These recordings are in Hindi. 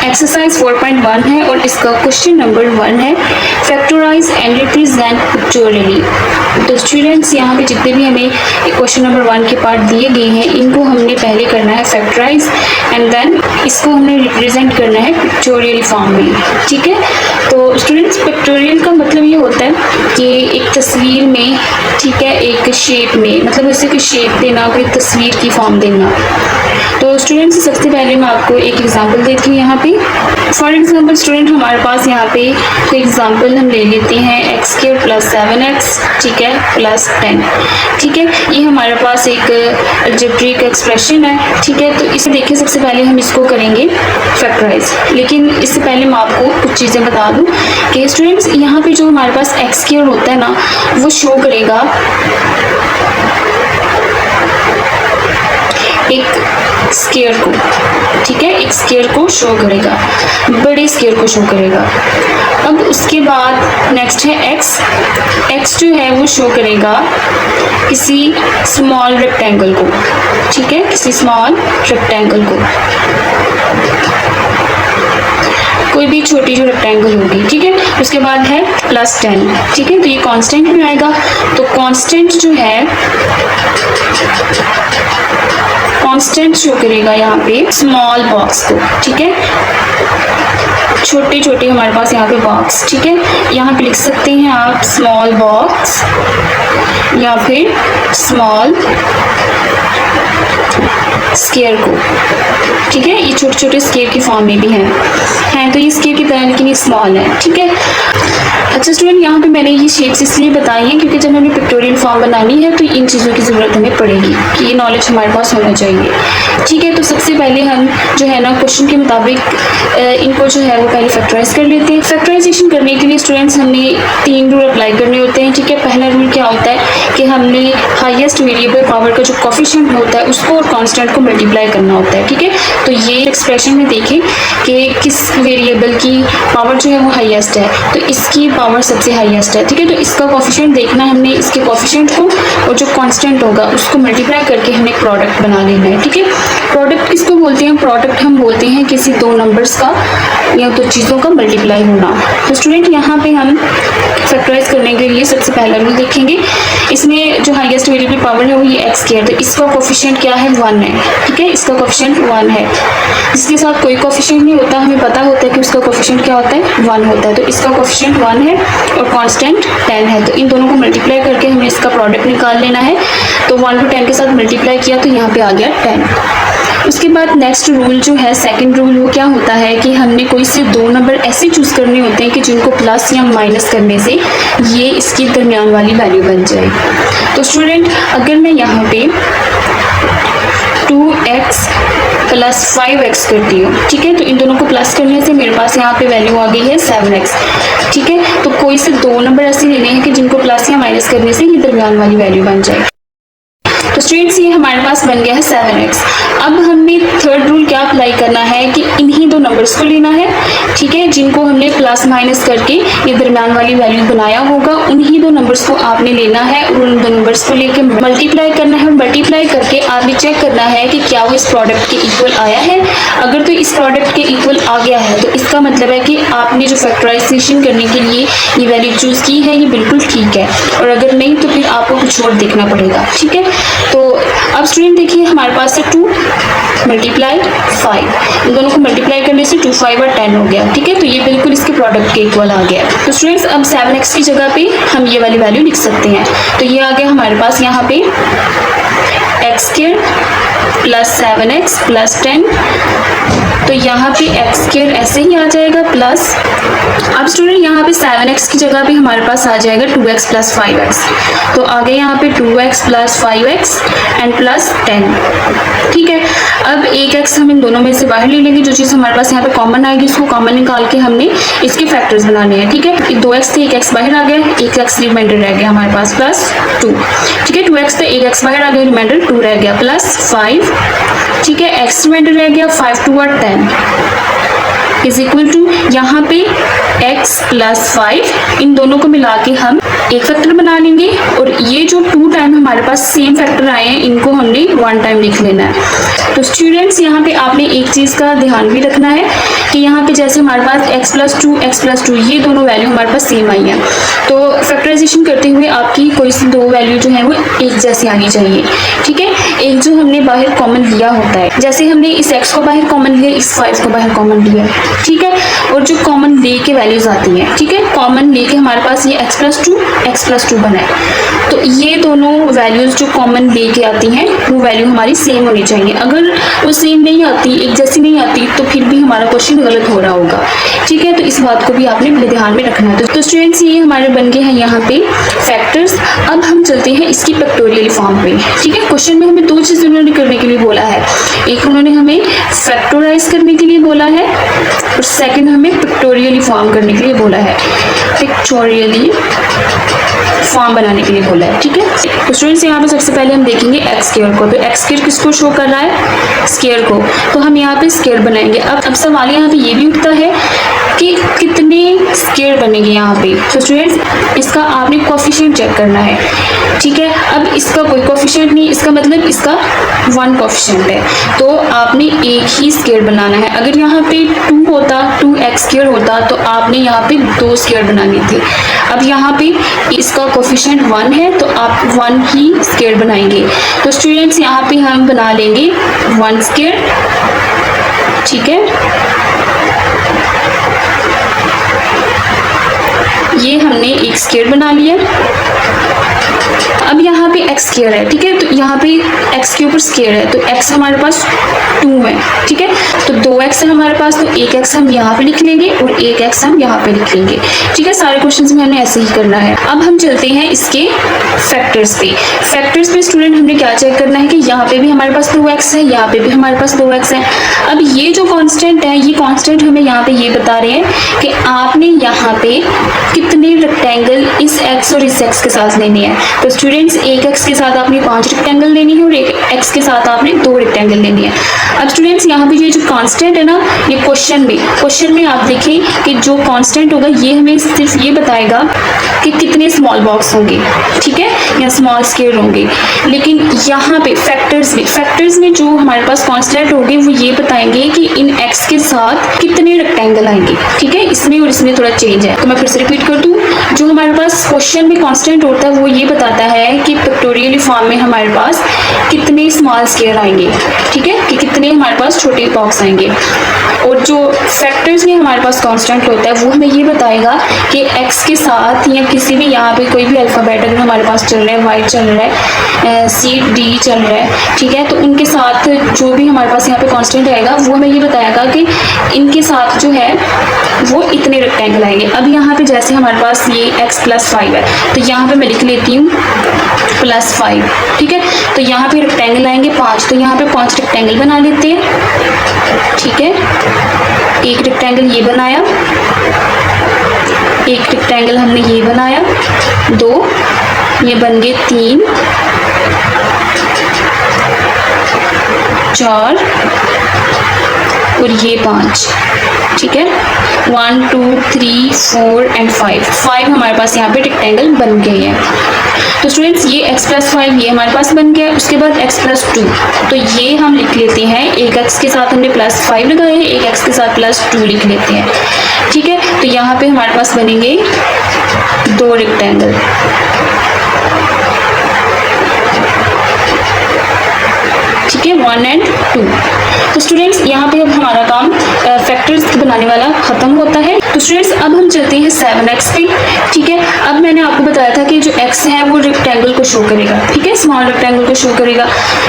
एक्सरसाइज 4.1 है और इसका क्वेश्चन नंबर 1 है, फैक्टराइज एंड रिप्रेजेंट पिक्टोरियली। तो स्टूडेंट्स यहाँ पे जितने भी हमें क्वेश्चन नंबर 1 के पार्ट दिए गए हैं, इनको हमने पहले करना है फैक्टराइज एंड देन इसको हमने रिप्रेजेंट करना है पिक्टोरियल फॉर्म में। ठीक है, तो स्टूडेंट्स पिक्टोरियल का मतलब ये होता है कि एक तस्वीर में, ठीक है, एक शेप में, मतलब उसे कोई शेप देना, कोई तस्वीर की फॉर्म देना। तो स्टूडेंट्स सबसे पहले मैं आपको एक एग्जांपल देती हूँ यहाँ पे। फॉर एग्जांपल स्टूडेंट हमारे पास यहाँ पे कोई एग्जांपल हम ले लेते हैं x² + 7x, ठीक है, प्लस 10। ठीक है, ये हमारे पास एक अलजेब्रिक एक्सप्रेशन है। ठीक है, तो इसे देखिए, सबसे पहले हम इसको करेंगे फैक्टराइज, लेकिन इससे पहले मैं आपको कुछ चीज़ें बता दूँ कि स्टूडेंट्स यहाँ पे जो हमारे पास x² होता है ना, वो शो करेगा एक स्क्वायर को। ठीक है, एक स्क्वायर को शो करेगा, बड़े स्क्वायर को शो करेगा। अब उसके बाद नेक्स्ट है x जो है वो शो करेगा किसी स्मॉल रेक्टेंगल को। ठीक है, किसी स्मॉल रेक्टेंगल को, कोई भी छोटी जो रेक्टेंगल होगी। ठीक है, उसके बाद है +10। ठीक है, तो ये कांस्टेंट में आएगा। तो कांस्टेंट जो है, कांस्टेंट शो करेगा यहाँ पे स्मॉल बॉक्स को। ठीक है, छोटे छोटे हमारे पास यहाँ पे बॉक्स। ठीक है, यहाँ पे लिख सकते हैं आप स्मॉल बॉक्स या फिर स्मॉल स्क्वायर को। ठीक है, ये छोटे छोटे स्क्वायर की फॉर्म में भी हैं तो ये स्क्वायर की तरह, लेकिन ये स्मॉल है। ठीक है, अच्छा स्टूडेंट, यहाँ पे मैंने ये शेप्स इसलिए बताई हैं क्योंकि जब हमें पिक्टोरियल फॉर्म बनानी है तो इन चीज़ों की ज़रूरत हमें पड़ेगी कि ये नॉलेज हमारे पास होना चाहिए। ठीक है, तो सबसे पहले हम जो है ना क्वेश्चन के मुताबिक इनको जो है वो पहले फैक्टराइज कर लेते हैं। फैक्टराइजेशन करने के लिए स्टूडेंट्स हमने 3 रूल अप्लाई करने होते हैं। ठीक है, पहला रूल क्या होता है कि हमने हाईएस्ट वेरिएबल पावर का जो कोफिशिएंट होता है उसको और कांस्टेंट को मल्टीप्लाई करना होता है। ठीक है, तो ये एक्सप्रेशन में देखें कि किस वेरिएबल की पावर जो है वो हाईएस्ट है, तो इसकी पावर सबसे हाईएस्ट है। ठीक है, तो इसका कोफिशिएंट देखना है हमने, इसके कोफिशिएंट को और जो कांस्टेंट होगा उसको मल्टीप्लाई करके हमने प्रोडक्ट बना लेना है। ठीक है, प्रोडक्ट किसको बोलते हैं? प्रोडक्ट हम बोलते हैं किसी दो नंबर्स का या दो चीज़ों का मल्टीप्लाई होना। तो स्टूडेंट यहाँ पे हम फैक्टराइज करने के लिए सबसे पहला रूल देखेंगे। इसमें जो हाईएस्ट वेरिएबल पावर है वो ये x², तो इसका कोफिशिएंट क्या है? 1 है। ठीक है, इसका कोफिशिएंट 1 है। इसके साथ कोई कोफिशिएंट नहीं होता, हमें पता होता है कि उसका कोफिशिएंट क्या होता है? 1 होता है। तो इसका कोफिशिएंट 1 है और कांस्टेंट 10 है। तो इन दोनों को मल्टीप्लाई करके हमें इसका प्रोडक्ट निकाल लेना है। तो 1 को 10 के साथ मल्टीप्लाई किया तो यहाँ पे आ गया 10। उसके बाद नेक्स्ट रूल जो है, सेकंड रूल, वो क्या होता है कि हमने कोई से 2 नंबर ऐसे चूज करने होते हैं कि जिनको प्लस या माइनस करने से ये इसकी दरमियान वाली वैल्यू बन जाए। तो स्टूडेंट अगर मैं यहाँ पे 2x + 5x करती हूँ, ठीक है, तो इन दोनों को प्लस करने से मेरे पास यहाँ पे वैल्यू आ गई है 7x। ठीक है, तो कोई से 2 नंबर ऐसे लेने हैं कि जिनको प्लस या माइनस करने से ये दरमियान वाली वैल्यू बन जाए। तो स्टूडेंट्स ये हमारे पास बन गया है 7x। अब हमने थर्ड रूल क्या अप्लाई करना है कि इन्हीं 2 नंबर्स को लेना है। ठीक है, जिनको हमने प्लस माइनस करके ये दरमियान वाली वैल्यू बनाया होगा, उन्हीं 2 नंबर्स को आपने लेना है और उन 2 नंबर्स को लेके मल्टीप्लाई करना है। मल्टीप्लाई करके आपने चेक करना है कि क्या वो इस प्रोडक्ट के इक्वल आया है। अगर तो इस प्रोडक्ट के इक्वल आ गया है तो इसका मतलब है कि आपने जो फैक्टराइजेशन करने के लिए ये वैल्यू चूज की है ये बिल्कुल ठीक है, और अगर नहीं तो फिर आपको कुछ और देखना पड़ेगा। ठीक है, तो अब स्टूडेंट देखिए हमारे पास है 2 × 5, इन दोनों को मल्टीप्लाई करने से 2, 5 और 10 हो गया। ठीक है, तो ये बिल्कुल इसके प्रोडक्ट के इक्वल आ गया। तो स्टूडेंट्स अब 7x की जगह पे हम ये वाली वैल्यू लिख सकते हैं। तो ये आ गया हमारे पास यहाँ पे x² + 7x + 10। तो यहाँ पे x² ऐसे ही आ जाएगा प्लस, अब स्टूडेंट यहाँ पे 7x की जगह पे हमारे पास आ जाएगा 2x + 5x। तो आ गया यहाँ पे 2x + 5x एंड प्लस 10। ठीक है, अब एक x हम इन दोनों में से बाहर ले लेंगे, जो चीज़ हमारे पास यहाँ पे कॉमन आएगी उसको कॉमन निकाल के हमने इसके फैक्टर्स बनाने हैं। ठीक है, 2x थे, 1x बाहर आ गया, 1x रिमाइंडर रह गया हमारे पास +2। ठीक है, 2x थे, 1x बाहर आ गया, रिमाइंडर 2 रह गया +5। ठीक है, x रिमाइंडर रह गया 5, 2 और 10 इज इक्वल टू यहाँ पे x + 5, इन दोनों को मिला के हम एक फैक्टर बना लेंगे और ये जो 2 टाइम हमारे पास सेम फैक्टर आए हैं इनको हमने 1 टाइम लिख लेना है। तो स्टूडेंट्स यहाँ पे आपने एक चीज़ का ध्यान भी रखना है कि यहाँ पे जैसे हमारे पास x+2 ये दोनों वैल्यू हमारे पास सेम आई है, तो फैक्टराइजेशन करते हुए आपकी कोई सी 2 वैल्यू जो है वो एक जैसी आनी चाहिए। ठीक है, एक जो हमने बाहर कॉमन लिया होता है, जैसे हमने इस x को बाहर कॉमन लिया, इस 5 को बाहर कॉमन लिया, ठीक है, और जो कॉमन ले के वैल्यूज आती हैं, ठीक है, कॉमन लेके हमारे पास ये x+2 बना है। तो ये दोनों वैल्यूज जो कॉमन लेके आती हैं वो वैल्यू हमारी सेम होनी चाहिए। अगर वो सेम नहीं आती, एक जैसी नहीं आती, तो फिर भी हमारा क्वेश्चन गलत हो रहा होगा। ठीक है, तो इस बात को भी आपने ध्यान में रखना है। तो स्टूडेंट्स ये हमारे बन गए हैं यहाँ पे फैक्टर्स। अब हम चलते हैं इसकी फैक्टोरियल फॉर्म पे। ठीक है, क्वेश्चन में हमें 2 चीज़ उन्होंने करने के लिए बोला है, एक उन्होंने हमें फैक्टोराइज करने के लिए बोला है और सेकंड हमें पिक्टोरियली फॉर्म करने के लिए बोला है, पिक्टोरियली फॉर्म बनाने के लिए बोला है। ठीक है, तो स्टूडेंट्स यहाँ पे सबसे पहले हम देखेंगे एक्स स्क्वायर को। तो एक्स स्क्वायर किसको शो कर रहा है? स्क्वायर को। तो हम यहाँ पे स्क्वायर बनाएंगे। अब सवाल यहाँ पे ये भी उठता है कि कितने स्क्वायर बनेंगे यहाँ पे। तो स्टूडेंट्स इसका आपने कोफिशिएंट चेक करना है। ठीक है, अब इसका कोई कोफिशिएंट नहीं, इसका मतलब इसका 1 कोफिशिएंट है, तो आपने एक ही स्क्वायर बनाना है। अगर यहाँ पे 2 होता, 2x स्क्वायर होता, तो आपने यहाँ पे 2 स्क्वायर बनाने थे। अब यहाँ पे इसका कोफिशिएंट 1 है, तो आप 1 ही स्क्वायर बनाएंगे। तो स्टूडेंट्स यहाँ पे हम बना लेंगे 1 स्क्वायर। ठीक है, ये हमने एक स्क्वायर बना लिया। अब यहाँ पे x स्क्वायर है। ठीक है, तो यहाँ पे x के ऊपर स्क्वायर है, तो x हमारे पास 2 है। ठीक है, तो 2x है हमारे पास, तो 1x हम यहाँ पे लिख लेंगे और 1x हम यहाँ पे लिख लेंगे। ठीक है, सारे क्वेश्चंस में हमने ऐसे ही करना है। अब हम चलते हैं इसके फैक्टर्स पे। फैक्टर्स पे स्टूडेंट हमने क्या चेक करना है कि यहाँ पे भी हमारे पास 2x है, यहाँ पे भी हमारे पास 2x है। अब ये जो कांस्टेंट है, ये कांस्टेंट हमें यहाँ पे ये बता रहे हैं कि आपने यहाँ पे कितने रेक्टेंगल इस x और इस x के साथ लेने हैं। तो स्टूडेंट्स एक x के साथ आपने 5 रेक्टेंगल लेनी है और एक x के साथ आपने 2 रेक्टेंगल लेनी है। अब स्टूडेंट्स यहाँ पे ये जो कांस्टेंट है ना, ये क्वेश्चन में आप देखें कि जो कांस्टेंट होगा ये हमें सिर्फ ये बताएगा कि कितने स्मॉल बॉक्स होंगे। ठीक है, या स्मॉल स्क्वायर होंगे। लेकिन यहाँ पे फैक्टर्स में जो हमारे पास कांस्टेंट होंगे वो ये बताएंगे कि इन x के साथ कितने रेक्टेंगल आएंगे। ठीक है, इसमें और इसमें थोड़ा चेंज है, तो मैं फिर से रिपीट कर दूं। जो हमारे पास क्वेश्चन में कांस्टेंट होता है वो ये बताता है कि पिक्टोरियल फॉर्म में हमारे पास कितने स्मॉल स्क्वायर आएंगे। ठीक है, कि कितने हमारे पास छोटे बॉक्स आएंगे। और जो फैक्टर्स में हमारे पास कांस्टेंट होता है वो हमें ये बताएगा कि x के साथ या किसी भी यहाँ पे कोई भी अल्फ़ाबेट अगर हमारे पास चल रहा है, y चल रहा है, C D चल रहा है, ठीक है, तो उनके साथ जो भी हमारे पास यहाँ पे कांस्टेंट आएगा वो हमें ये बताएगा कि इनके साथ जो है वो इतने रेक्टेंगल आएंगे। अब यहाँ पे जैसे हमारे पास ये x+5 है, तो यहाँ पे मैं लिख लेती हूँ +5। ठीक है, तो यहाँ पे रेक्टेंगल आएंगे 5, तो यहाँ पे 5 रेक्टेंगल बना लेते हैं। ठीक है, एक रेक्टेंगल ये बनाया, एक रेक्टेंगल हमने ये बनाया, 2, ये बन गए 3, 4 और ये 5। ठीक है, 1 2 3 4 एंड 5 हमारे पास यहाँ पे रेक्टेंगल बन गए हैं। तो स्टूडेंट्स ये x+5 ये हमारे पास बन गया। उसके बाद x+2, तो ये हम लिख लेते हैं, एक x के साथ हमने +5 लगाए हैं, एक x के साथ +2 लिख लेते हैं। ठीक है, तो यहाँ पे हमारे पास बनेंगे 2 रेक्टेंगल। ठीक है, 1 एंड 2। तो स्टूडेंट्स यहाँ पे अब हमारा काम फैक्टर्स बनाने वाला खत्म होता है। तो स्टूडेंट्स अब हम चलते हैं 7x पे। ठीक है, अब मैंने आपको बताया था कि जो x है वो रेक्टेंगल को शो करेगा। ठीक है, स्मॉल रेक्टेंगल को शो करेगा।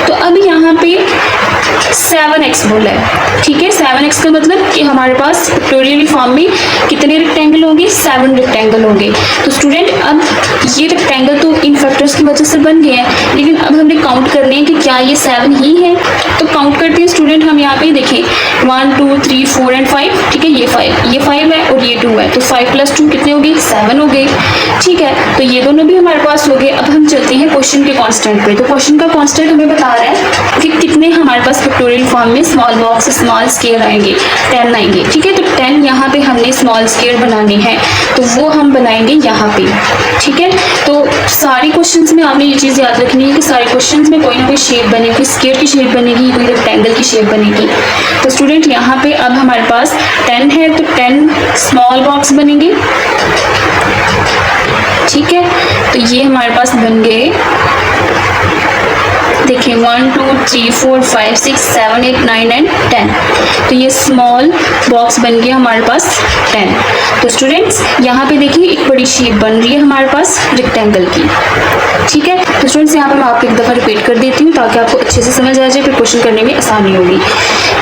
तो अब यहाँ पे 7x बोला है। ठीक है, 7x का मतलब कि हमारे पास पिक्टोरियल फॉर्म में कितने रेक्टेंगल होंगे? 7 रेक्टेंगल होंगे। तो स्टूडेंट अब ये रेक्टेंगल तो इन फैक्टर्स की वजह से बन गए हैं, लेकिन अब हमने काउंट करने हैं कि क्या ये 7 ही है। तो काउंट करते हैं स्टूडेंट, हम यहाँ पे देखें 1 2 3 4 एंड 5। ठीक है, ये 5 है और ये 2 है। है, तो 5 + 2 कितने हो गए, 7 हो गए। ठीक है, तो ये दोनों भी हमारे पास हो गए। अब हम चलते हैं क्वेश्चन के कांस्टेंट पे। तो क्वेश्चन का कांस्टेंट हमें बता रहा है कि कितने हमारे पास फैक्टोरियल फॉर्म में स्मॉल बॉक्स स्मॉल स्क्वायर आएंगे, 10 आएंगे। ठीक है, तो 10 यहाँ पे हमने स्मॉल स्क्वायर बनाने हैं, तो वो हम बनाएंगे यहाँ पे। ठीक है, तो सारे क्वेश्चंस में आपने ये चीज़ याद रखनी है कि सारे क्वेश्चंस में कोई ना कोई शेप बनेगी, कोई स्क्वायर की शेप बनेगी, कोई रेक्टेंगल की शेप बनेगी। तो स्टूडेंट यहाँ पे अब हमारे पास 10 है, तो 10 स्मॉल बॉक्स बनेंगे। ठीक है, तो ये हमारे पास बन गए, देखिए 1 2 3 4 5 6 7 8 9 एंड 10। तो ये स्मॉल बॉक्स बन गया हमारे पास 10। तो स्टूडेंट्स यहाँ पे देखिए एक बड़ी शेप बन रही है हमारे पास रेक्टेंगल की। ठीक है, तो स्टूडेंट्स यहाँ पे मैं आपको एक दफ़ा रिपीट कर देती हूँ ताकि आपको अच्छे से समझ आ जाए, फिर क्वेश्चन करने में आसानी होगी।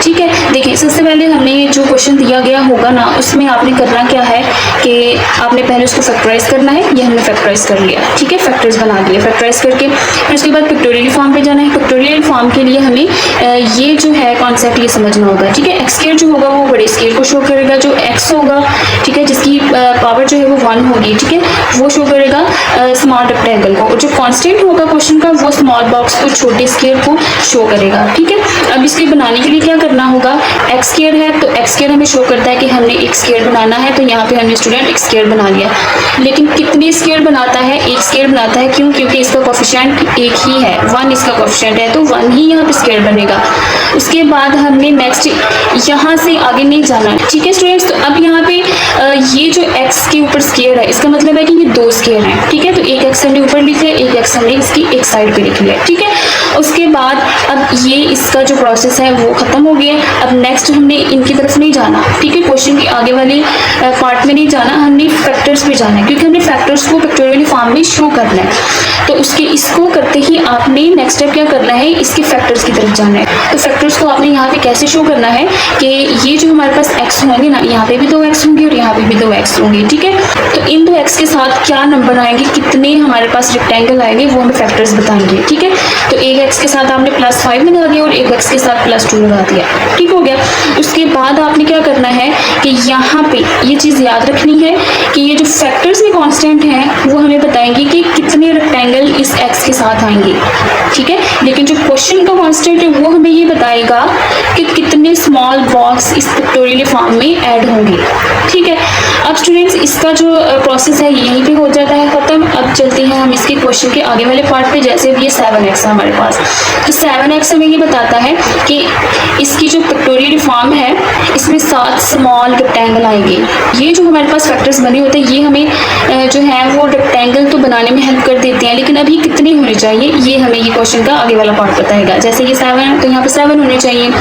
ठीक है, देखिए सबसे पहले हमें जो क्वेश्चन दिया गया होगा ना, उसमें आपने करना क्या है कि आपने पहले उसको फैक्टराइज करना है। ये हमने फैक्टराइज कर लिया। ठीक है, फैक्टर्स बना दिए। फैक्टराइज करके फिर उसके बाद पिक्टोरियल फॉर्म पे जाना है। पिक्टोरियल फॉर्म के लिए हमें ये जो है कॉन्सेप्ट ये समझना होगा। ठीक है, एक्स स्क्वायर जो होगा वो बड़े स्क्वायर को शो करेगा, जो एक्स होगा, ठीक है, जिसकी पावर जो है वो 1 होगी। ठीक है, वो शो करेगा स्मॉल रेक्टेंगल को, और जो कांस्टेंट होगा क्वेश्चन का वो स्मॉल बॉक्स को, छोटे स्क्वायर को शो करेगा। ठीक है, अब इसके बनाने के लिए क्या करना होगा, एक्स स्क्वायर है तो एक्स स्क्वायर हमें शो करता है कि हमने एक स्क्वायर बनाना है, तो यहाँ पे हमने स्टूडेंट एक स्क्वायर बना लिया। लेकिन कितने स्क्वायर बनाता है, एक स्क्वायर बनाता है। क्यों? क्योंकि इसका कोफिशिएंट एक ही है, 1 इसका कोफिशिएंट है, तो 1 ही यहाँ पे स्क्वायर बनेगा। उसके बाद हमने नेक्स्ट यहाँ से आगे नहीं जाना है। ठीक है स्टूडेंट्स, तो अब यहाँ पे ये जो एक्स के ऊपर स्क्वायर है, इसका मतलब है कि ये 2 स्क्वायर हैं। ठीक है, तो एक एक्स हमने ऊपर लिख लिया, एक एक्स हमने इसकी एक साइड पे लिख लिया। ठीक है, उसके बाद अब ये इसका जो प्रोसेस है वो खत्म हो गया। अब नेक्स्ट हमने इनकी तरफ नहीं जाना। ठीक है, क्वेश्चन के आगे वाले पार्ट में नहीं जाना, हमने फैक्टर्स पे जाना है, क्योंकि हमने फैक्टर्स को पिक्टोरियल फॉर्म में शो करना है। तो उसके इसको करते ही आपने नेक्स्ट स्टेप क्या करना है, इसके फैक्टर्स की तरफ जाना है। तो फैक्टर्स को आपने यहाँ पे कैसे शो करना है कि ये जो हमारे पास एक्स होंगे ना, यहाँ पे भी 2 एक्स होंगे और यहाँ पे भी 2 एक्स होंगे। ठीक है, तो इन 2 एक्स के साथ क्या नंबर आएंगे, कितने हमारे पास रेक्टेंगल आएंगे, वो हमें फैक्टर्स बताएंगे। ठीक है, तो एक एक्स के साथ आपने +5 लगा दिया और एक एक्स के साथ +2 लगा दिया। ठीक हो गया। उसके बाद आपने क्या करना है कि यहाँ पे ये चीज़ याद रखनी है कि ये जो फैक्टर्स में कांस्टेंट हैं वो हमें बताएंगे कि कितने रेक्टेंगल इस एक्स के साथ आएंगे। ठीक है, लेकिन जो क्वेश्चन का कांस्टेंट है वो हमें ये बताएगा कि कितने स्मॉल बॉक्स इस पिक्टोरियल फॉर्म में ऐड होंगे। ठीक है, अब स्टूडेंट्स इसका जो प्रोसेस है यहीं पे हो जाता है खत्म। अब चलते हैं हम इसके क्वेश्चन के आगे वाले पार्ट पे। जैसे ये 7x है हमारे पास, तो 7x हमें ये बताता है कि इसकी जो पिक्टोरियल फॉर्म है इसमें 7 स्मॉल रेक्टेंगल आएंगे। ये जो हमारे पास फैक्टर्स बने होते हैं ये हमें जो है वो रेक्टेंगल तो बनाने में हेल्प कर देते हैं, लेकिन अभी कितने होने चाहिए ये हमें ये क्वेश्चन का आगे वाला पार्ट बताएगा। जैसे ये 7 है तो यहाँ पे 7 होने चाहिए।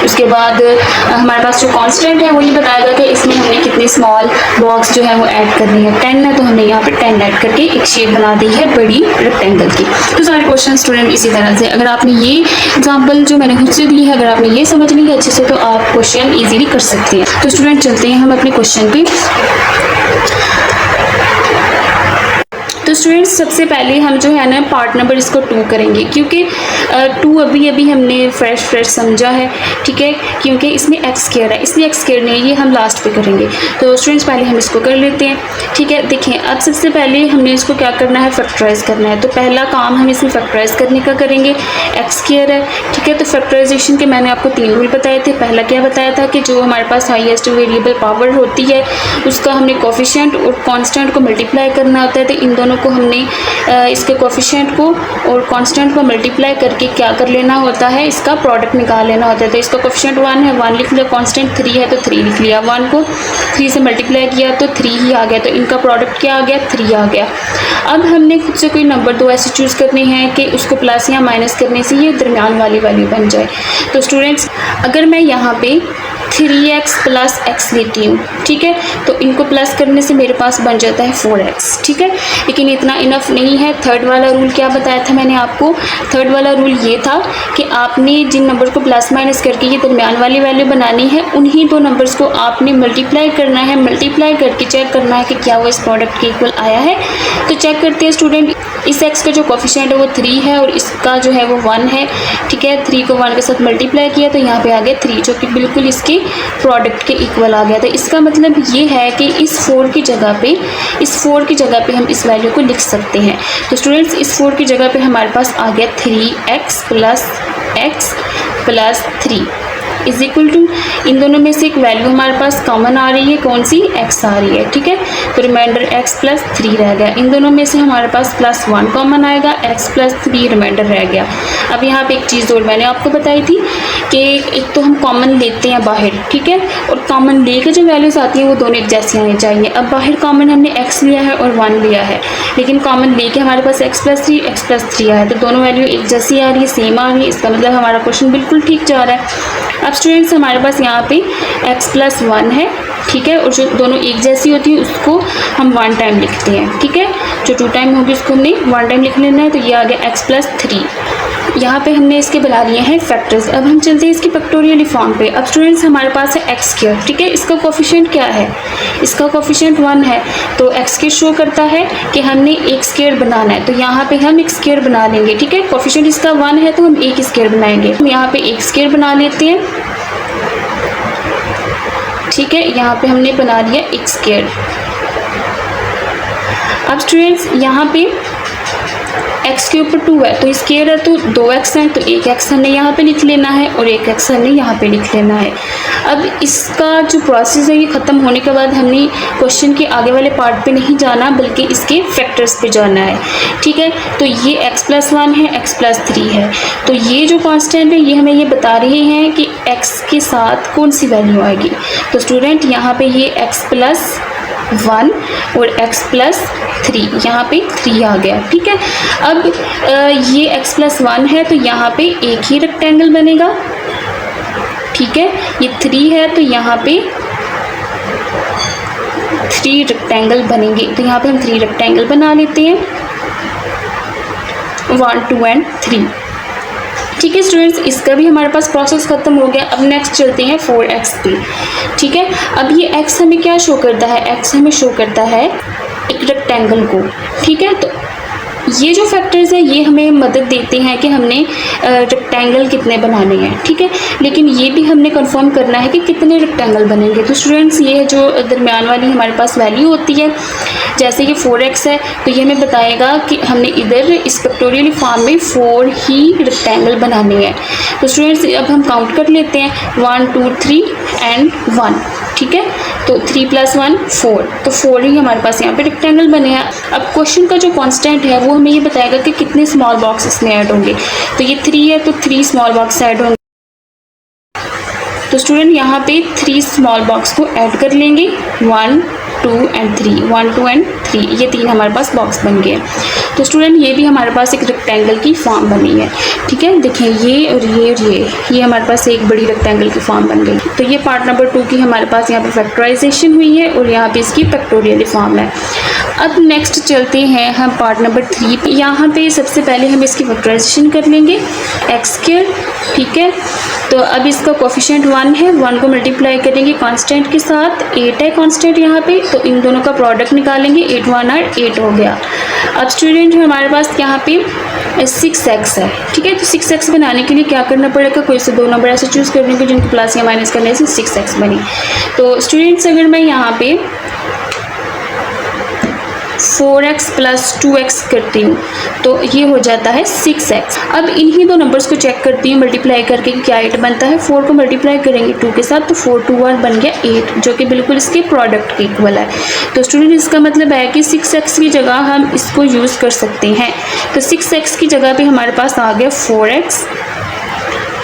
उसके बाद हमारे पास जो कांस्टेंट है वो ये बताएगा कि इसमें हमने कितने स्मॉल बॉक्स जो है वो ऐड करनी है। 10 है तो हमने यहाँ पे 10 ऐड करके एक शेप बना दी है बड़ी रेक्टेंगल की। तो सारे क्वेश्चन स्टूडेंट इसी तरह से, अगर आपने ये एग्जाम्पल जो मैंने खुद से दी है, अगर आपने ये समझ ली है अच्छे से, तो आप क्वेश्चन इजीली कर सकते हैं। तो स्टूडेंट चलते हैं हम अपने क्वेश्चन पे। तो स्टूडेंट्स सबसे पहले हम जो है ना पार्ट नंबर इसको 2 करेंगे, क्योंकि 2 अभी हमने फ्रेश समझा है। ठीक है, क्योंकि इसमें एक्स स्क्वायर है इसलिए एक्स स्क्वायर नहीं, ये हम लास्ट पे करेंगे। तो स्टूडेंट्स पहले हम इसको कर लेते हैं। ठीक है, देखिए अब सबसे पहले हमने इसको क्या करना है, फैक्टराइज करना है। तो पहला काम हम इसमें फैक्टराइज करने का करेंगे। एक्स स्क्वायर है, ठीक है, तो फैक्टराइजेशन के मैंने आपको 3 रूल बताए थे। पहला क्या बताया था कि जो हमारे पास हाईएस्ट वेरिएबल पावर होती है उसका हमने कोफिशिएंट और कांस्टेंट को मल्टीप्लाई करना होता है। तो इन दोनों को हमने इसके कोफिशिएंट को और कांस्टेंट को मल्टीप्लाई करके क्या कर लेना होता है, इसका प्रोडक्ट निकाल लेना होता है। तो इसका कोफिशिएंट 1 है, 1 लिख लिया, कांस्टेंट 3 है तो 3 लिख लिया, 1 को 3 से मल्टीप्लाई किया तो 3 ही आ गया। तो इनका प्रोडक्ट क्या आ गया, 3 आ गया। अब हमने खुद से कोई नंबर 2 ऐसे चूज़ करने हैं कि उसको प्लस या माइनस करने से ये दरमियान वाली वैल्यू बन जाए। तो स्टूडेंट्स अगर मैं यहाँ पे 3x + x लेती हूँ, ठीक है, तो इनको प्लस करने से मेरे पास बन जाता है 4x। ठीक है, लेकिन इतना इनफ नहीं है। थर्ड वाला रूल क्या बताया था मैंने आपको, थर्ड वाला रूल ये था कि आपने जिन नंबर को प्लस माइनस करके ये दरमियान वाली वैल्यू बनानी है उन्हीं 2 नंबर्स को आपने मल्टीप्लाई करना है। मल्टीप्लाई करके चेक करना है कि क्या वो इस प्रोडक्ट के इक्वल आया है। तो चेक करते हैं स्टूडेंट, इस x का जो कोफिशिएंट है वो 3 है और इसका जो है वो 1 है, ठीक है। 3 को 1 के साथ मल्टीप्लाई किया तो यहाँ पे आ गया 3, जो कि बिल्कुल इसके प्रोडक्ट के इक्वल आ गया। तो इसका मतलब ये है कि इस 4 की जगह पे हम इस वैल्यू को लिख सकते हैं। तो स्टूडेंट्स इस 4 की जगह पे हमारे पास आ गया 3x plus 3 is equal to, इन दोनों में से एक वैल्यू हमारे पास कॉमन आ रही है, कौन सी, x आ रही है, ठीक है। तो रिमाइंडर x प्लस 3 रह गया। इन दोनों में से हमारे पास प्लस 1 कॉमन आएगा, x प्लस 3 रिमाइंडर रह गया। अब यहाँ पे एक चीज़ और मैंने आपको बताई थी कि एक तो हम कॉमन लेते हैं बाहर, ठीक है, और कॉमन लेकर जो वैल्यूज़ आती हैं वो दोनों एक जैसी आनी चाहिए। अब बाहर कॉमन हमने x लिया है और 1 लिया है, लेकिन कॉमन लेके हमारे पास x प्लस 3 आया है, तो दोनों वैल्यू एक जैसी आ रही है, सेम आ रही है। इसका मतलब हमारा क्वेश्चन बिल्कुल ठीक जा रहा है। अब स्टूडेंट्स हमारे पास यहाँ पे x प्लस 1 है, ठीक है, और जो दोनों एक जैसी होती है उसको हम 1 टाइम लिखते हैं, ठीक है। जो 2 टाइम होगी उसको हमने 1 टाइम लिख लेना है। तो ये आ गया x प्लस 3। यहाँ पे हमने इसके बना लिए हैं फैक्टर्स। अब हम चलते हैं इसकी फैक्टोरियल फॉर्म पे। अब स्टूडेंट्स हमारे पास है x स्क्वायर, ठीक है, इसका कोफिशिएंट क्या है, इसका कोफिशिएंट 1 है, तो x स्क्वायर शो करता है कि हमने एक स्क्वायर बनाना है। तो यहाँ पे हम एक स्क्वायर बना लेंगे, ठीक है। कोफिशिएंट इसका 1 है तो हम एक स्क्वायर बनाएंगे। हम यहाँ पे एक स्क्वायर बना लेते हैं, ठीक है। यहाँ पे हमने बना लिया एक स्क्वायर। अब स्टूडेंट्स यहाँ पे x के ऊपर 2 है तो स्क्वायर है तो 2x है, तो एक x हमने यहाँ पे लिख लेना है और एक x हमने यहाँ पे लिख लेना है। अब इसका जो प्रोसेस है ये ख़त्म होने के बाद हमने क्वेश्चन के आगे वाले पार्ट पे नहीं जाना बल्कि इसके फैक्टर्स पे जाना है, ठीक है। तो ये x प्लस 1 है, x प्लस 3 है, तो ये जो कांस्टेंट है ये हमें ये बता रहे हैं कि x के साथ कौन सी वैल्यू आएगी। तो स्टूडेंट यहाँ पे ये x प्लस 1 और x प्लस 3, यहाँ पे 3 आ गया, ठीक है। अब ये x प्लस 1 है तो यहाँ पे एक ही रेक्टेंगल बनेगा, ठीक है। ये 3 है तो यहाँ पे 3 रेक्टेंगल बनेंगे। तो यहाँ पे हम 3 रेक्टेंगल बना लेते हैं, 1 2 एंड 3, ठीक है। स्टूडेंट्स इसका भी हमारे पास प्रोसेस खत्म हो गया। अब नेक्स्ट चलते हैं 4x पे, ठीक है। अब ये x हमें क्या शो करता है, x हमें शो करता है एक रेक्टेंगल को, ठीक है। तो ये जो फैक्टर्स हैं ये हमें मदद देते हैं कि हमने रेक्टेंगल कितने बनाने हैं, ठीक है। लेकिन ये भी हमने कंफर्म करना है कि कितने रेक्टेंगल बनेंगे। तो स्टूडेंट्स ये जो दरमियान वाली हमारे पास वैल्यू होती है, जैसे कि 4x है तो ये हमें बताएगा कि हमने इधर इस फैक्टोरियल फॉर्म में 4 ही रेक्टेंगल बनाने हैं। तो स्टूडेंट्स अब हम काउंट कर लेते हैं 1 2 3 एंड 1, ठीक है। तो 3 प्लस 1 4, तो 4 ही हमारे पास यहाँ पे रेक्टेंगल बने हैं। अब क्वेश्चन का जो कांस्टेंट है वो हमें ये बताएगा कि कितने स्मॉल बॉक्स इसमें ऐड होंगे। तो ये 3 है तो 3 स्मॉल बॉक्स ऐड होंगे। तो स्टूडेंट यहाँ पे 3 स्मॉल बॉक्स को ऐड कर लेंगे, 1 2 एंड 3, 1 2 एंड 3, ये 3 हमारे पास बॉक्स बन गए। तो स्टूडेंट ये भी हमारे पास एक रेक्टेंगल की फॉर्म बनी है, ठीक है। देखिए ये और ये और ये हमारे पास एक बड़ी रेक्टेंगल की फॉर्म बन गई। तो ये पार्ट नंबर 2 की हमारे पास यहाँ पे फैक्टराइजेशन हुई है और यहाँ पे इसकी फैक्टोरियल फॉर्म है। अब नेक्स्ट चलते हैं हम पार्ट नंबर 3 पे। यहाँ पे सबसे पहले हम इसकी फैक्टराइजेशन कर लेंगे x स्क्वायर, ठीक है। तो अब इसका कोफिशिएंट 1 है, 1 को मल्टीप्लाई करेंगे कांस्टेंट के साथ, 8 है कांस्टेंट यहाँ पे, तो इन दोनों का प्रोडक्ट निकालेंगे, 8 1 और 8 हो गया। अब स्टूडेंट हमारे पास यहाँ पे 6x है, ठीक है। तो 6x बनाने के लिए क्या करना पड़ेगा, कोई से 2 नंबर ऐसे चूज़ करने के जिनको प्लस या माइनस करने से 6x बनी। तो स्टूडेंट्स अगर मैं यहाँ पे 4x प्लस 2x करती हूँ तो ये हो जाता है 6x। अब इन्हीं 2 नंबर्स को चेक करती हूँ मल्टीप्लाई करके कि क्या 8 बनता है। 4 को मल्टीप्लाई करेंगे 2 के साथ तो 4 2 1 बन गया 8, जो कि बिल्कुल इसके प्रोडक्ट के इक्वल है। तो स्टूडेंट इसका मतलब है कि 6x की जगह हम इसको यूज़ कर सकते हैं। तो 6x की जगह पे हमारे पास आ गया 4x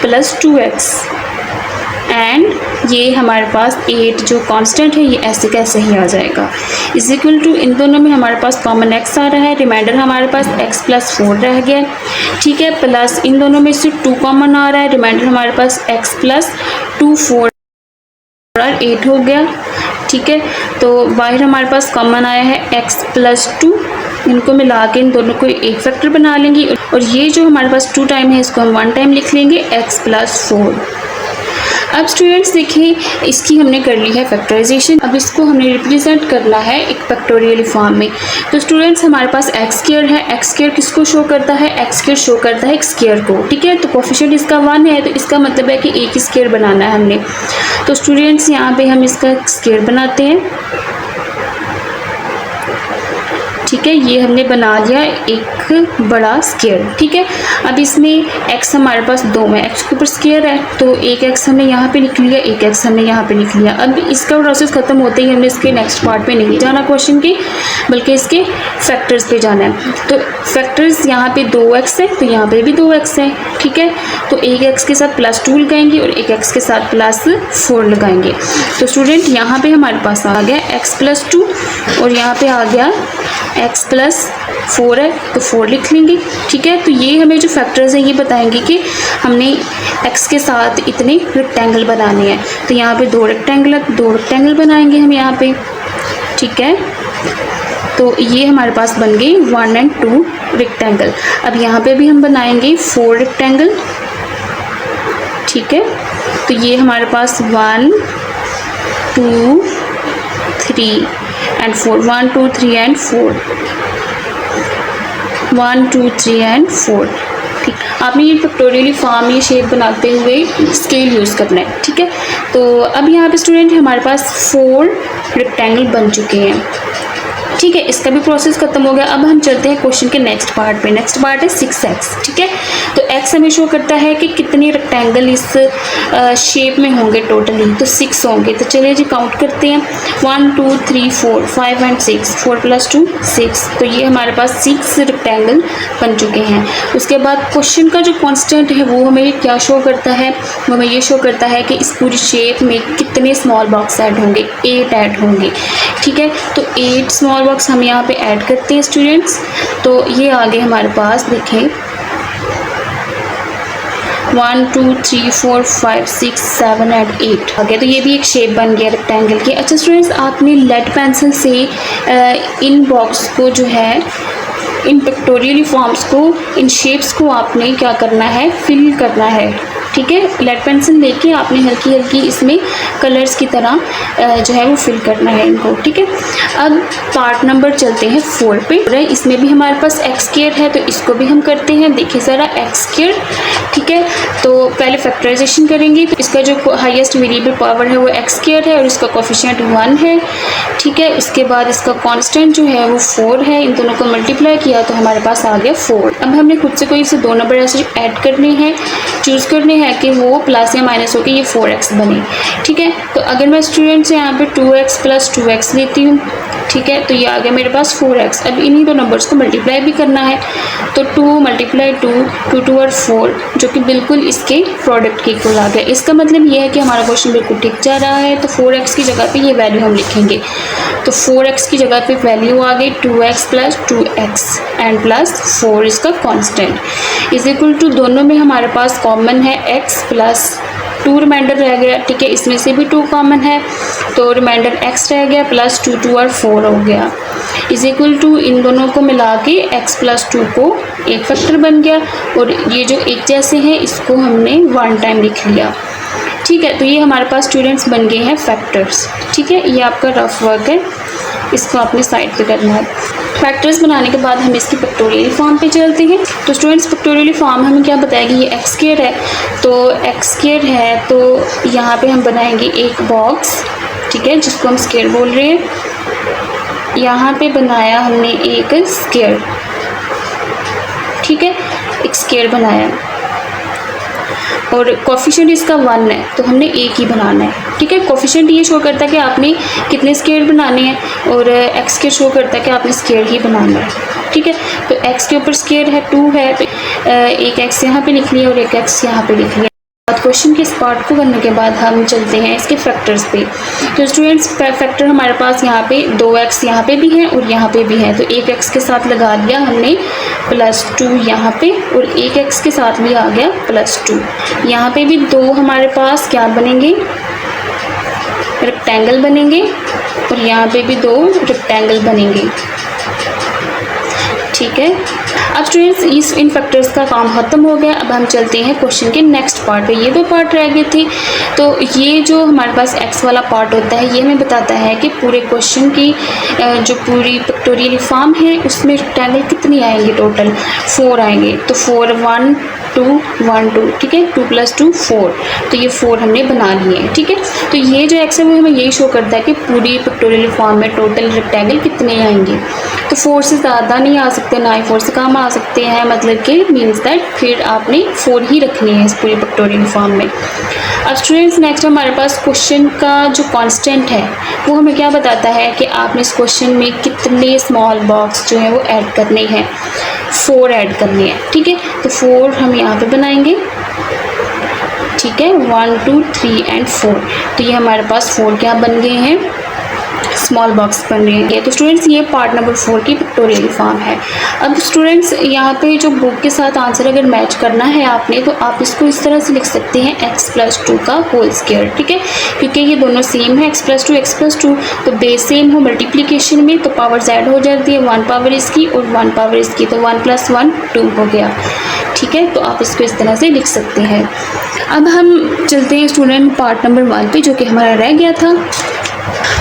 प्लस 2x एंड ये हमारे पास 8 जो कांस्टेंट है ये ऐसे कैसे ही आ जाएगा, इज इक्वल टू इन दोनों में हमारे पास कॉमन x आ रहा है, रिमाइंडर हमारे पास x प्लस 4 रह गया, ठीक है। प्लस इन दोनों में से 2 कॉमन आ रहा है, रिमाइंडर हमारे पास x प्लस 2 4 और 8 हो गया, ठीक है। तो बाहर हमारे पास कॉमन आया है x प्लस 2, इनको मिला के इन दोनों को एक फैक्टर बना लेंगे और ये जो हमारे पास 2 टाइम है इसको हम 1 टाइम लिख लेंगे x प्लस 4। अब स्टूडेंट्स देखिए, इसकी हमने कर ली है फैक्टराइजेशन। अब इसको हमने रिप्रेजेंट करना है एक फैक्टोरियल फॉर्म में। तो स्टूडेंट्स हमारे पास एक्स स्क्वायर है, एक्स स्क्वायर किसको शो करता है, एक्स स्क्वायर शो करता है एक्स स्क्वायर को, ठीक है। तो कोफिशिएंट इसका 1 है, तो इसका मतलब है कि एक स्क्वायर बनाना है हमने। तो स्टूडेंट्स यहाँ पे हम इसका स्क्वायर बनाते हैं, ठीक है। ये हमने बना लिया एक बड़ा स्क्वायर, ठीक है। अब इसमें x हमारे पास 2 है, x के ऊपर स्क्वायर है, तो एक x हमने यहाँ पे लिख लिया, एक x हमने यहाँ पे लिख लिया। अब इसका प्रोसेस खत्म होते ही हमने इसके नेक्स्ट पार्ट पे नहीं जाना क्वेश्चन के, बल्कि इसके फैक्टर्स पे जाना है। तो फैक्टर्स यहाँ पे 2x है, तो यहाँ पे भी 2x है, ठीक है। तो एक x के साथ +2 लगाएंगे और एक x के साथ +4 लगाएंगे। तो स्टूडेंट यहाँ पे हमारे पास आ गया x + 2 और यहाँ पे आ गया x + 4 है, तो 4 लिख लेंगे, ठीक है। तो ये हमें जो फैक्टर्स हैं ये बताएंगे कि हमने x के साथ इतने रेक्टेंगल बनाने हैं। तो यहाँ पे 2 रेक्टेंगल बनाएंगे हम यहाँ पे, ठीक है। तो ये हमारे पास बन गई 1 और 2 रेक्टेंगल। अब यहाँ पे भी हम बनाएंगे 4 रेक्टेंगल, ठीक है। तो ये हमारे पास 1 2 3 and 4, 1 2 3 and 4, 1 2 3 and 4, ठीक। आपने ये फैक्टोरियल फॉर्म ये शेप बनाते हुए स्केल यूज़ करना है, ठीक है। तो अब यहाँ पे स्टूडेंट हमारे पास 4 रेक्टेंगल बन चुके हैं, ठीक है। इसका भी प्रोसेस खत्म हो गया। अब हम चलते हैं क्वेश्चन के नेक्स्ट पार्ट पे। नेक्स्ट पार्ट है 6x, ठीक है। तो x हमें शो करता है कि कितने रेक्टेंगल इस शेप में होंगे टोटली, तो 6 होंगे। तो चलिए जी काउंट करते हैं, 1 2 3 4 5 एंड 6, 4 + 2 6। तो ये हमारे पास 6 रेक्टेंगल बन चुके हैं। उसके बाद क्वेश्चन का जो कॉन्स्टेंट है वो हमें क्या शो करता है, वो हमें ये शो करता है कि इस पूरी शेप में कितने स्मॉल बॉक्स ऐड होंगे, 8 ऐड होंगे, ठीक है। तो 8 स्मॉल बॉक्स हम यहाँ पे ऐड करते हैं स्टूडेंट्स। तो ये आगे हमारे पास देखें 1 2 3 4 5 6 7 एंड 8 आ गया। तो ये भी एक शेप बन गया रेक्टेंगल की। अच्छा स्टूडेंट्स, आपने लेड पेंसिल से इन बॉक्स को जो है, इन पिक्टोरियल फॉर्म्स को, इन शेप्स को आपने क्या करना है, फिल करना है, ठीक है। लेड पेंसिल लेके आपने हल्की हल्की इसमें कलर्स की तरह जो है वो फिल करना है इनको, ठीक है। अब पार्ट नंबर चलते हैं 4 पे। इसमें भी हमारे पास एक्स स्क्वायर है, तो इसको भी हम करते हैं। देखिए ज़रा एक्स स्क्वायर, ठीक है। तो पहले फैक्टराइजेशन करेंगे। तो इसका जो हाईएस्ट वेरिएबल पावर है वो एक्स स्क्वायर है और इसका कोफिशिएंट 1 है, ठीक है। उसके बाद इसका कांस्टेंट जो है वो 4 है। इन दोनों को मल्टीप्लाई किया तो हमारे पास आ गया 4। अब हमने खुद से कोई से 2 नंबर ऐसे ऐड करने हैं, चूज़ करने हैं कि वो प्लस या माइनस होकर ये 4x बने, ठीक है। तो अगर मैं स्टूडेंट से यहाँ पे 2x + 2x लेती हूँ, ठीक है, तो ये आ गया मेरे पास 4x। अब इन्हीं 2 नंबर्स को मल्टीप्लाई भी करना है, तो 2 × 2 2 2 और 4, जो कि बिल्कुल इसके प्रोडक्ट के इक्वल आ गया। इसका मतलब ये है कि हमारा क्वेश्चन बिल्कुल ठीक जा रहा है। तो 4x की जगह पे ये वैल्यू हम लिखेंगे। तो 4x की जगह पे वैल्यू आ गई 2x + 2x एंड +4 इसका कांस्टेंट इज इक्वल टू, दोनों में हमारे पास कॉमन है x + 2 रिमाइंडर रह गया, ठीक है। इसमें से भी 2 कॉमन है, तो रिमाइंडर x रह गया, +2 2 और 4 हो गया, इज इक्वल टू इन दोनों को मिला के x + 2 को एक फैक्टर बन गया। और ये जो एक जैसे हैं इसको हमने 1 टाइम लिख लिया, ठीक है। तो ये हमारे पास स्टूडेंट्स बन गए हैं फैक्टर्स, ठीक है। ये आपका रफ वर्क है, इसको आपने साइड पे करना है। फैक्टर्स बनाने के बाद हम इसकी फैक्टोरियल फॉर्म पे चलते हैं। तो स्टूडेंट्स फैक्टोरियल फॉर्म हमें क्या बताएगी, ये एक्स स्क्वायर है, तो एक्स स्क्वायर है, तो यहाँ पे हम बनाएंगे एक बॉक्स, ठीक है, जिसको हम स्क्वायर बोल रहे हैं। यहाँ पे बनाया हमने एक स्क्वायर, ठीक है, एक स्क्वायर बनाया और कोफिशिएंट इसका 1 है, तो हमने एक ही बनाना है, ठीक है। कोफिशिएंट ये शो करता है कि आपने कितने स्क्वायर बनाने हैं और एक्स स्क्वायर शो करता है कि आपने स्क्वायर ही बनाना है, ठीक है। तो एक्स के ऊपर स्क्वायर है 2 है, तो एक एक्स यहाँ पे लिख लिया और एक एक्स यहाँ पे लिख लिया। क्वेश्चन के इस पार्ट को करने के बाद हम चलते हैं इसके फैक्टर्स पे। तो स्टूडेंट्स फैक्टर हमारे पास यहाँ पे 2x यहाँ पे भी है और यहाँ पे भी है, तो एक x के साथ लगा दिया हमने +2 यहाँ पे और एक x के साथ भी आ गया +2। यहाँ पे भी 2 हमारे पास क्या बनेंगे, रेक्टेंगल बनेंगे और यहाँ पे भी 2 रेक्टेंगल बनेंगे। ठीक है। अब स्टूडेंट्स इन फैक्टर्स का काम ख़त्म हो गया। अब हम चलते हैं क्वेश्चन के नेक्स्ट पार्ट पे। ये 2 पार्ट रह गए थे। तो ये जो हमारे पास एक्स वाला पार्ट होता है ये हमें बताता है कि पूरे क्वेश्चन की जो पूरी पिक्टोरियल फॉर्म है उसमें रेक्टेंगल कितने आएंगे, टोटल 4 आएंगे। तो 4 1 2 1 2, ठीक है, 2 + 2 4। तो ये 4 हमने बना लिए हैं, ठीक है। तो ये जो एक्स है वो हमें यही शो करता है कि पूरी पिक्टोरियल फॉर्म में टोटल रेक्टेंगल कितने आएंगे। तो 4 से ज़्यादा नहीं आ सकते, ना ही 4 से कम आ सकते हैं, मतलब कि मीन्स दैट फिर आपने 4 ही रखनी है इस पूरी पिक्टोरियल फॉर्म में। अब स्टूडेंट्स नेक्स्ट हमारे पास क्वेश्चन का जो कांस्टेंट है वो हमें क्या बताता है कि आपने इस क्वेश्चन में कितने स्मॉल बॉक्स जो है वो ऐड करने हैं, 4 ऐड करने हैं, ठीक है। तो 4 हम यहाँ पे बनाएंगे, ठीक है, 1 2 3 एंड 4। तो ये हमारे पास 4 क्या बन गए हैं, स्मॉल बॉक्स बन रहे हैं। तो स्टूडेंट्स ये पार्ट नंबर 4 की पिक्टोरियल फॉर्म है। अब स्टूडेंट्स यहाँ पे जो बुक के साथ आंसर अगर मैच करना है आपने तो आप इसको इस तरह से लिख सकते हैं x + 2 का होल स्क्वायर, ठीक है, क्योंकि ये दोनों सेम है, x + 2 तो बेस सेम हो मल्टीप्लिकेशन में तो पावर z हो जाती है, 1 पावर इसकी और 1 पावर इसकी, तो 1 + 1 2 हो गया, ठीक है। तो आप इसको इस तरह से लिख सकते हैं। अब हम चलते हैं स्टूडेंट पार्ट नंबर 1 पे जो कि हमारा रह गया था।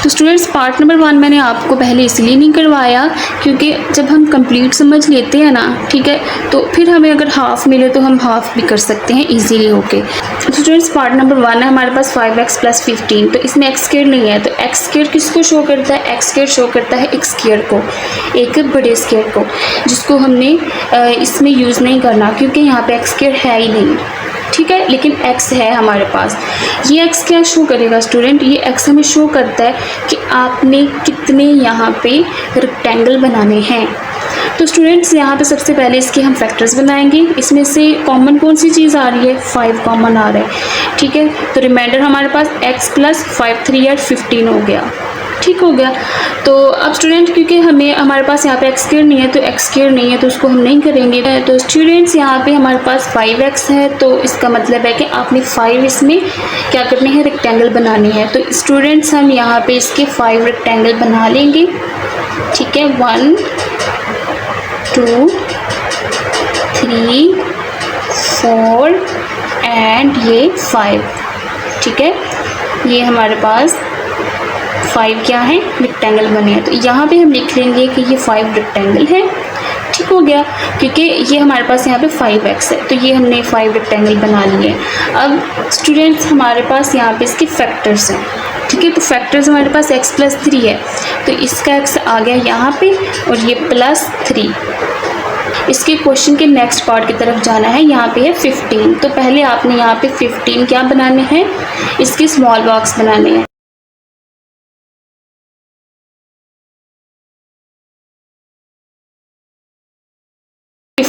तो स्टूडेंट्स पार्ट नंबर 1 मैंने आपको पहले इसलिए नहीं करवाया क्योंकि जब हम कंप्लीट समझ लेते हैं ना, ठीक है, तो फिर हमें अगर हाफ मिले तो हम हाफ भी कर सकते हैं इजीली होके। स्टूडेंट्स पार्ट नंबर 1 है हमारे पास 5x + 15। तो इसमें x स्क्वायर नहीं है, तो x स्क्वायर किसको शो करता है, x स्क्वायर शो करता है एक स्क्वायर को, एक बड़े स्क्वायर को, जिसको हमने इसमें यूज़ नहीं करना क्योंकि यहाँ पे x स्क्वायर है ही नहीं, ठीक है, लेकिन x है हमारे पास। ये x क्या शो करेगा स्टूडेंट, ये x हमें शो करता है कि आपने कितने यहाँ पे रेक्टेंगल बनाने हैं। तो स्टूडेंट्स यहाँ पे सबसे पहले इसके हम फैक्टर्स बनाएंगे। इसमें से कॉमन कौन सी चीज़ आ रही है, 5 कॉमन आ रहा है, ठीक है। तो रिमाइंडर हमारे पास x + 5 3 और 15 हो गया, ठीक हो गया। तो अब स्टूडेंट क्योंकि हमारे पास यहाँ पे x स्क्वायर नहीं है तो x स्क्वायर नहीं है तो उसको हम नहीं करेंगे। तो स्टूडेंट्स यहाँ पे हमारे पास 5x है तो इसका मतलब है कि आपने 5 इसमें क्या करने हैं, रेक्टेंगल बनाने हैं। तो स्टूडेंट्स हम यहाँ पे इसके 5 रेक्टेंगल बना लेंगे, ठीक है, 1 2 3 4 एंड ये 5, ठीक है। ये हमारे पास 5 क्या है, रेक्टेंगल बने हैं। तो यहाँ पे हम लिख लेंगे कि ये 5 रेक्टेंगल है, ठीक हो गया, क्योंकि ये हमारे पास यहाँ पे 5x है तो ये हमने 5 रेक्टेंगल बना लिए। अब स्टूडेंट्स हमारे पास यहाँ पे इसके फैक्टर्स हैं, ठीक है। तो फैक्टर्स हमारे पास x + 3 है तो इसका x आ गया यहाँ पे और ये +3। इसके क्वेश्चन के नेक्स्ट पार्ट की तरफ जाना है, यहाँ पे है 15। तो पहले आपने यहाँ पे 15 क्या बनाने हैं, इसके स्मॉल बॉक्स बनाने हैं।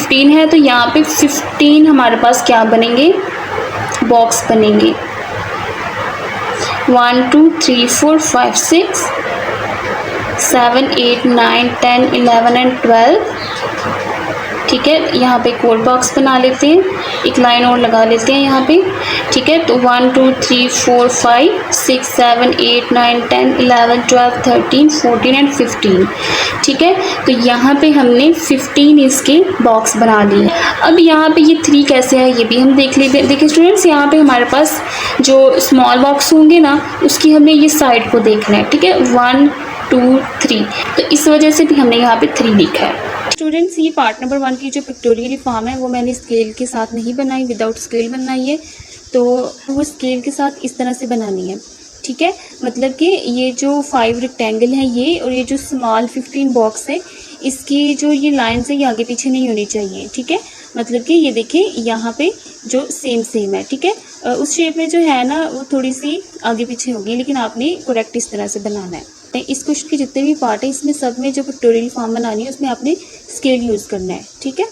है तो यहाँ पे 15 हमारे पास क्या बनेंगे, बॉक्स बनेंगे, 1 2 3 4 5 6 7 8 9 10 11 एंड 12, ठीक है। यहाँ पे एक और बॉक्स बना लेते हैं, एक लाइन और लगा लेते हैं यहाँ पे, ठीक है। तो 1 2 3 4 5 6 7 8 9 10 11 12 13 14 एंड 15, ठीक है। तो यहाँ पे हमने 15 इसके बॉक्स बना लिए। अब यहाँ पे ये 3 कैसे है ये भी हम देख लेते हैं। देखिए स्टूडेंट्स यहाँ पे हमारे पास जो स्मॉल बॉक्स होंगे ना उसकी हमने ये साइड को देखना है, ठीक है, 1 2 3, तो इस वजह से भी हमने यहाँ पे 3 लिखा है। स्टूडेंट्स ये पार्ट नंबर 1 की जो पिक्टोरियल फॉर्म है वो मैंने स्केल के साथ नहीं बनाई, विदाउट स्केल बनाई है। तो वो स्केल के साथ इस तरह से बनानी है, ठीक है। मतलब कि ये जो 5 रेक्टेंगल है ये और ये जो स्मॉल 15 बॉक्स है इसकी जो ये लाइन्स है ये आगे पीछे नहीं होनी चाहिए, ठीक है। मतलब कि ये देखिए यहाँ पे जो सेम है, ठीक है। उस शेप में जो है ना वो थोड़ी सी आगे पीछे होगी, लेकिन आपने करेक्ट इस तरह से बनाना है। इस क्वेश्चन के जितने भी पार्ट है इसमें सब में जो पिक्टोरियल फॉर्म बनानी है उसमें आपने स्केल यूज़ करना है, ठीक है।